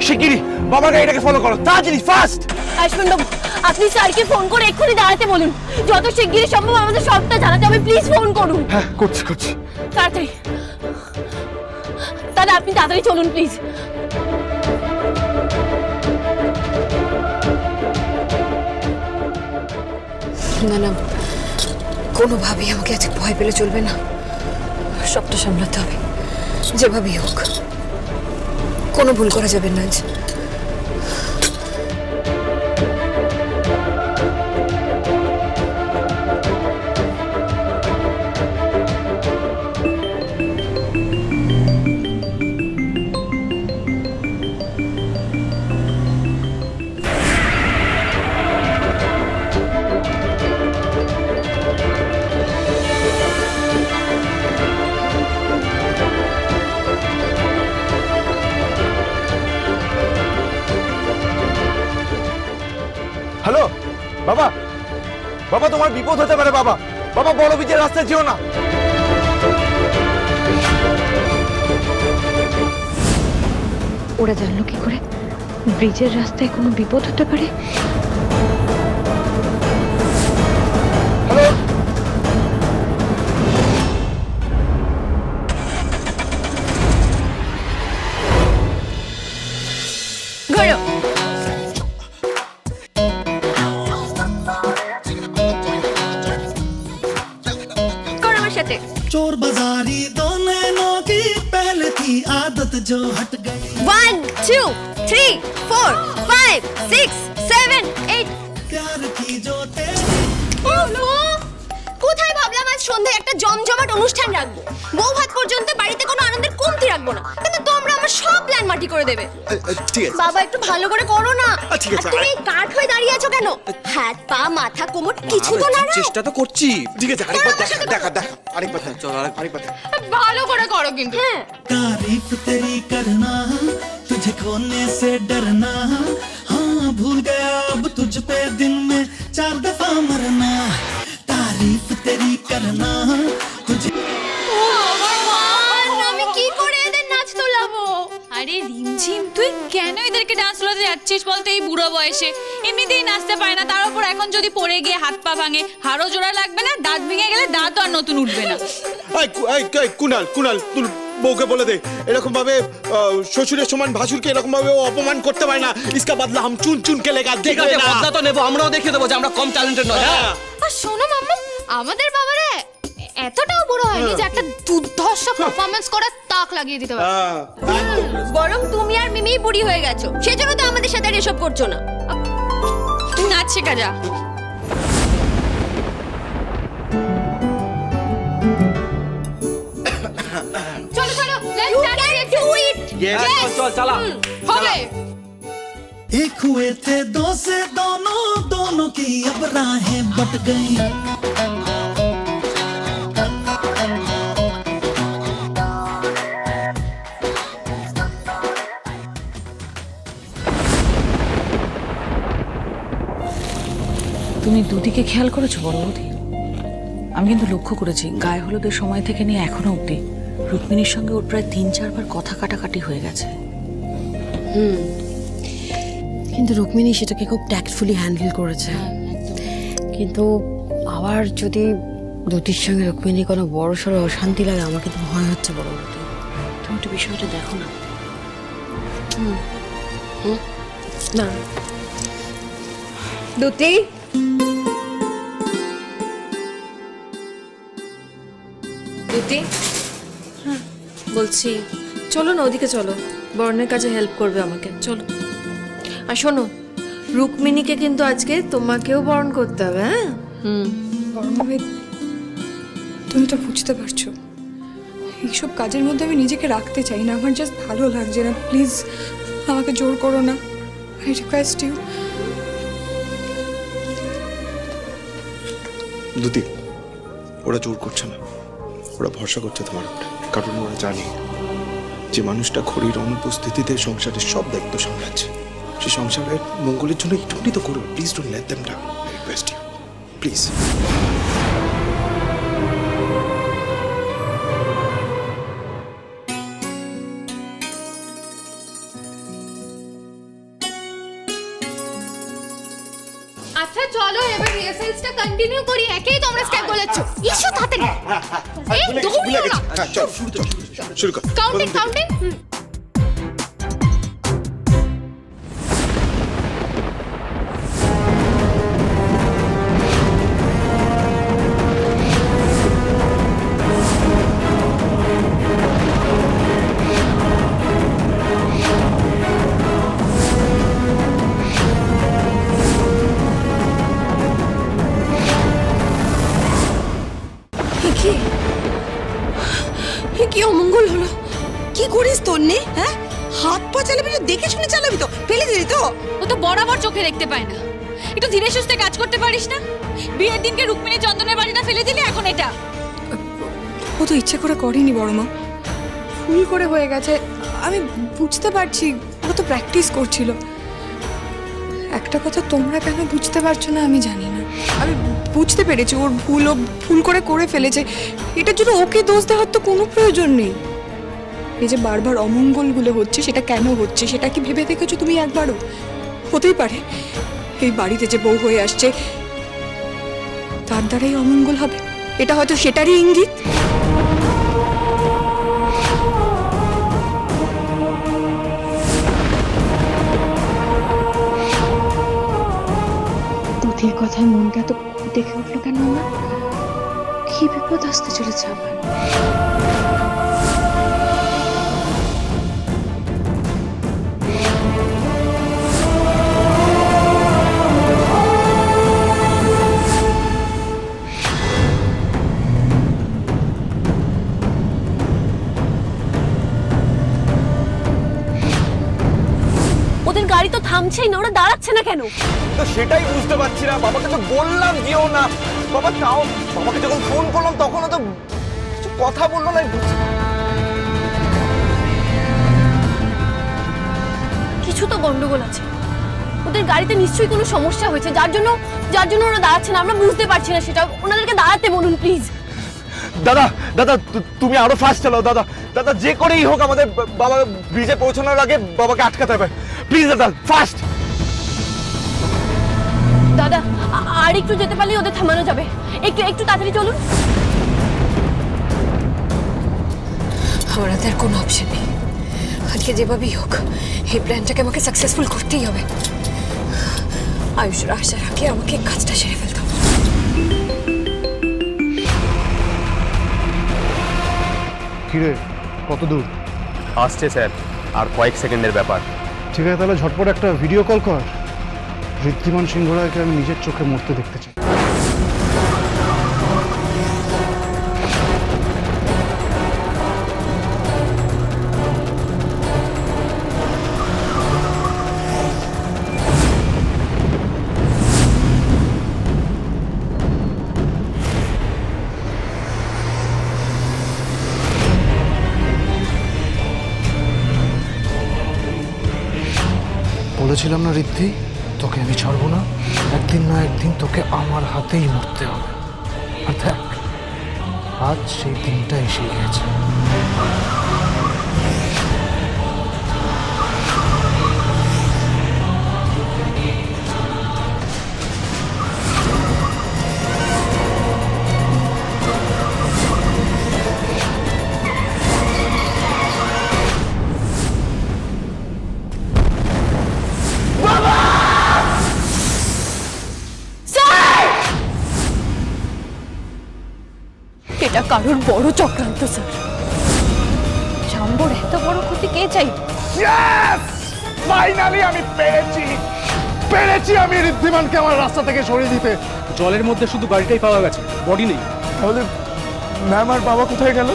শিগগিরই বাবার গাড়িটাকে ফলো করো, তাড়াতাড়ি ফাস্ট। আয়ুষ্মান বাবু, আপনি স্যারকে ফোন করে এক্ষুনি দাঁড়াতে বলুন। যত শিগগিরই সম্ভব আমাদের সবটা জানাতে হবে, প্লিজ ফোন করুন। হ্যাঁ করছি। তাড়াতাড়ি দাদা, আপনি তাড়াতাড়ি চলুন প্লিজ। না না, কোনোভাবেই আমাকে আজকে ভয় পেলে চলবে না, সবটা সামলাতে হবে যেভাবেই হোক। কোনো ভুল করা যাবে না আজ। হ্যালো বাবা, বাবা তোমার বিপদ হতে পারে বাবা, বাবা বড় বিজের রাস্তায় যেও না। ওরা জানলো কি করে ব্রিজের রাস্তায় কোনো বিপদ হতে পারে? হ্যালো ঘোরো। করো আমার সাথে। चोर बाजारी दो नैनों की पहले थी आदत जो हट गई। 1 2 3 4 5 6 7 8। प्यार की जो तेरी কোথায় ভাবলাম আজ সন্ধ্যায় একটা জমজমাট অনুষ্ঠান রাখবো, বউ ভাত পর্যন্ত বাড়িতে কোনো আনন্দের কমতি রাখবো না, কিন্তু তোমরা আমার সব প্ল্যান মাটি করে দেবে। ঠিক আছে বাবা একটু ভালো করে করো না। ঠিক আছে, আর তুমি কাঠ হয়ে দাঁড়িয়ে আছো কেন? হাত পা মাথা কোমর কিছু তো না। চেষ্টা তো করছি। ঠিক আছে আরেকবার দেখা আরেকবার চল আরেকবার ভালো করে করো কিন্তু। হ্যাঁ तारीफ तेरी करना, तुझे खोने से डरना, हाँ भूल गया अब तुझ पे दिन में 4 दफा मरना। तारीफ तेरी करना तुझे। আমি কি করে এদের নাচ তোলাবো? আরে রিমঝিম, তুই কেন এদেরকে ডান্স তোলাতে যাচ্ছিস বলতো এই বুড়ো বয়সে? এমনিতেই নাচতে পারে না, তার উপর এখন যদি পড়ে গিয়ে হাত পা ভাঙে, হাড়ও জোড়া লাগবে না, দাঁত ভেঙে গেলে দাঁত আর নতুন উঠবে না। কুনাল তুই বউকে বলে দে এরকম ভাবে শ্বশুরের সমান ভাসুরকে এরকম ভাবে অপমান করতে পারে না। ইসকা বদলা হাম চুন চুন কে লেগা। ঠিক আছে বদলা তো নেব, আমরাও দেখিয়ে দেবো যে আমরা কম ট্যালেন্টেড নয়। হ্যাঁ আর শোনো মাম্মা, আমাদের বাবারে এতটাও বড় হয়নি যে একটা দুর্ধর্ষ পারফরম্যান্স করার তাক লাগিয়ে দিতে পারে। বরং তুমি আর মিমি বুড়ি হয়ে গেছো, সেজন্য তো আমাদের সাথে আর এসব করছো না। তুই নাচ শেখা যা। চলো চলো, লেটস ডু ইট। চল চালা হবে। एक हुए थे दो से दोनों, दोनों की अब राहें बट गई। তুমি দুদিকে খেয়াল করেছো বড় বৌদি? আমি কিন্তু লক্ষ্য করেছি গায়ে হলুদের সময় থেকে নিয়ে এখনো অবধি রুক্মিণীর সঙ্গে ওর প্রায় 3-4 বার কথা কাটাকাটি হয়ে গেছে। কিন্তু রুক্মিণী সেটাকে খুব ট্যাক্টফুলি হ্যান্ডেল করেছে। কিন্তু আবার যদি দুটির সঙ্গে রুক্মিণী কোনো বড় সড়ো অশান্তি লাগে, আমার কিন্তু ভয় হচ্ছে বড় বৌদি। তুমি একটু বিষয়টা দেখো না। না দুটি দুটি, বলছি চলো না ওদিকে চলো, বরণের কাজে হেল্প করবে আমাকে, চলো। আর শোনো, রুক্মিণীকে কিন্তু আজকে তোমাকেও বরণ করতে হবে। হ্যাঁ বড় তুমি তো বুঝতে পারছো এইসব কাজের মধ্যে আমি নিজেকে রাখতে চাই না, আমার জাস্ট ভালো লাগছে না। প্লিজ আমাকে জোর করো না, আই রিকোয়েস্ট ইউ। দুদি, ওরা জোর করছে না, ওরা ভরসা করছে তোমার উপরে, কারণ ওরা জানে যে মানুষটা ঘড়ির অনুপস্থিতিতে সংসারের সব দায়িত্ব সামলাচ্ছে। সে সংসারের মঙ্গলের জন্য একটুখানি তো করবে। Please don't let them down, I request you please. আচ্ছা চলো এবার রিহার্সালসটা কন্টিনিউ করি, একেই তোমরা স্টেপ বলেছ। ইস্যু তাড়াতাড়ি এই দৌড়িও না। হ্যাঁ চল শুরু কর কাউন্টিং কাউন্টিং। কি অমঙ্গল হলো? কি করিস তোর নে? হ্যাঁ, হাত পা চালাবি তো দেখে শুনে চালাবি তো, ফেলে দিলি তো। ও তো বরাবর চোখে দেখতে পায় না, একটু ধীরে সুস্থে কাজ করতে পারিস না? বিয়ের দিনকে রুক্মিণী চন্দনের বাড়িটা ফেলে দিলি, এখন এটা। ও তো ইচ্ছে করে করেনি বড় মা, ভুল করে হয়ে গেছে। আমি বুঝতে পারছি ও তো প্র্যাকটিস করছিল। একটা কথা তোমরা কেন বুঝতে পারছো না আমি জানি না। আমি বুঝতে পেরেছি ওর ভুল, ও ভুল করে ফেলেছে। এটার জন্য ওকে দোষ দেওয়ার তো কোনো প্রয়োজন নেই। এই যে বারবার অমঙ্গলগুলো হচ্ছে, সেটা কেন হচ্ছে সেটা কি ভেবে দেখেছো তুমি একবারও? হতেই পারে এই বাড়িতে যে বউ হয়ে আসছে তার দ্বারাই অমঙ্গল হবে, এটা হয়তো সেটারই ইঙ্গিত। দুধের কথায় মনটা তো দেখে উঠলো কেন আমার? কি বিপদ আসতে চলেছে আবার? ওদের গাড়ি তো থামছেই না, ওরা দাঁড়াচ্ছে না কেন? তো সেটাই বুঝতে পারছি না। বাবাকে তো বললাম যেও না, বাবা তাও বাবাকে যখন ফোন করলাম তখনও তো কিছু কথা বললো না। কিছু তো গন্ডগোল আছে, ওদের গাড়িতে নিশ্চয়ই কোনো সমস্যা হয়েছে, যার জন্য ওরা দাঁড়াচ্ছে না। আমরা বুঝতে পারছি না সেটা, ওনাদেরকে দাঁড়াতে বলুন প্লিজ। দাদা দাদা তুমি আরো ফাস্ট চালাও দাদা। দাদা যে করেই হোক আমাদের বাবা ব্রিজে পৌঁছানোর আগে বাবাকে আটকাতে হবে। প্লিজ দাদা ফাস্ট। দাদা আর একটু যেতে পারলে ওদের থামানো যাবে। একটু তাড়াতাড়ি চলুন। আমার হাতে আর কোনো অপশন নেই। আজকে যেভাবেই হোক এই প্ল্যানটাকে আমাকে সাকসেসফুল করতেই হবে। আয়ুষের আসার আগে আমাকে কাজটা সেরে ফেলতে হবে। কিরে কত দূর? আসছে স্যার, আর কয়েক সেকেন্ডের ব্যাপার। ঠিক আছে, তাহলে ঝটপট একটা ভিডিও কল কর। ঋদ্ধিমান সিংহ রায়কে আমি নিজের চোখে মরতে দেখতে চাই। বলেছিলাম না ঋদ্ধি, তোকে আমি ছাড়বো না। একদিন না একদিন তোকে আমার হাতেই মরতে হবে। আর দেখ, আজ সেই দিনটা এসে গেছে। এটা কারোর বড় চক্রান্ত স্যার। জাম্বোর এত বড় ক্ষতি কে চাই? ফাইনালি আমি পেরেছি আমি ঋদ্ধিমানকে আমার রাস্তা থেকে সরিয়ে দিতে। জলের মধ্যে শুধু গাড়িটাই পাওয়া গেছে, বডি নেই। তাহলে ম্যাম আর বাবা কোথায় গেল?